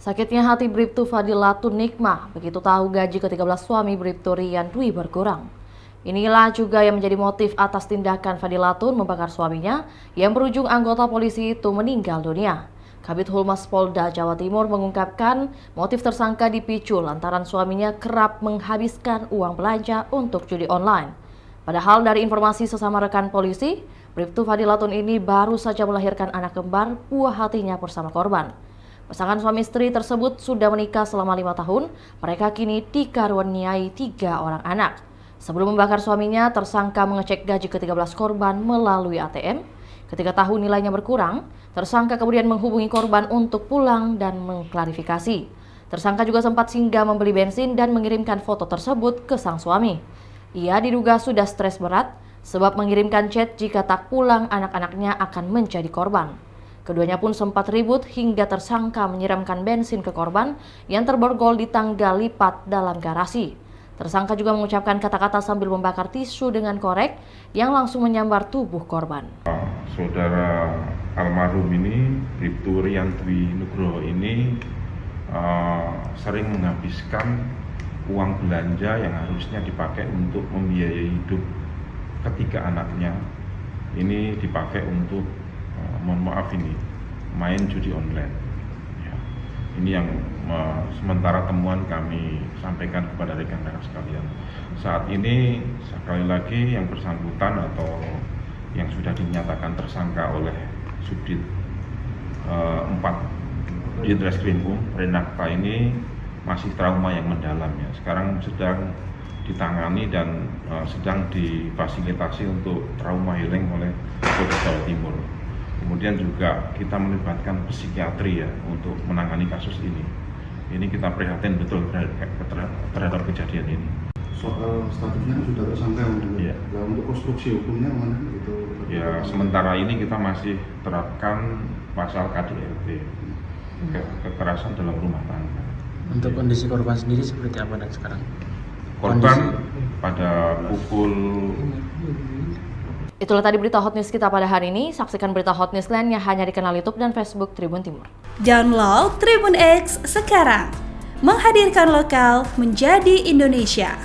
Sakitnya hati Bribtu Fadilatun Nikmah begitu tahu gaji ke-13 suami Bribtu Rian Dwi berkurang. Inilah juga yang menjadi motif atas tindakan Fadilatun membakar suaminya yang berujung anggota polisi itu meninggal dunia. Kabid Humas Polda Jawa Timur mengungkapkan motif tersangka dipicu lantaran suaminya kerap menghabiskan uang belanja untuk judi online. Padahal dari informasi sesama rekan polisi, Bribtu Fadilatun ini baru saja melahirkan anak kembar buah hatinya bersama korban. Pasangan suami istri tersebut sudah menikah selama 5 tahun, mereka kini dikaruniai 3 orang anak. Sebelum membakar suaminya, tersangka mengecek gaji ke-13 korban melalui ATM. Ketika tahu nilainya berkurang, tersangka kemudian menghubungi korban untuk pulang dan mengklarifikasi. Tersangka juga sempat singgah membeli bensin dan mengirimkan foto tersebut ke sang suami. Ia diduga sudah stres berat, sebab mengirimkan chat jika tak pulang anak-anaknya akan menjadi korban. Keduanya pun sempat ribut hingga tersangka menyiramkan bensin ke korban yang terborgol di tangga lipat dalam garasi. Tersangka juga mengucapkan kata-kata sambil membakar tisu dengan korek yang langsung menyambar tubuh korban. Saudara almarhum ini, Bribtu Rian Dwi Nugroho ini sering menghabiskan uang belanja yang harusnya dipakai untuk membiayai hidup ketiga anaknya. Ini dipakai untuk mohon maaf ini main judi online ya. Ini yang sementara temuan kami sampaikan kepada rekan-rekan sekalian. Saat ini sekali lagi yang bersangkutan atau yang sudah dinyatakan tersangka oleh Subdit 4 Ditreskrimum Renakta ini masih trauma yang mendalam ya. Sekarang sedang ditangani dan sedang difasilitasi untuk trauma healing oleh Polda Jawa Timur. Kemudian juga kita melibatkan psikiatri ya untuk menangani kasus ini. Ini kita prihatin betul terhadap kejadian ini. Soal statusnya sudah tersangka ya. Untuk konstruksi hukumnya mana itu? Ya, sementara ini kita masih terapkan pasal KDRT, kekerasan dalam rumah tangga. Untuk kondisi korban sendiri seperti apa dan sekarang? Korban pada pukul. Itulah tadi berita Hot News kita pada hari ini. Saksikan berita Hot News lainnya hanya di kanal YouTube dan Facebook Tribun Timur. Download Tribun X sekarang. Menghadirkan lokal menjadi Indonesia.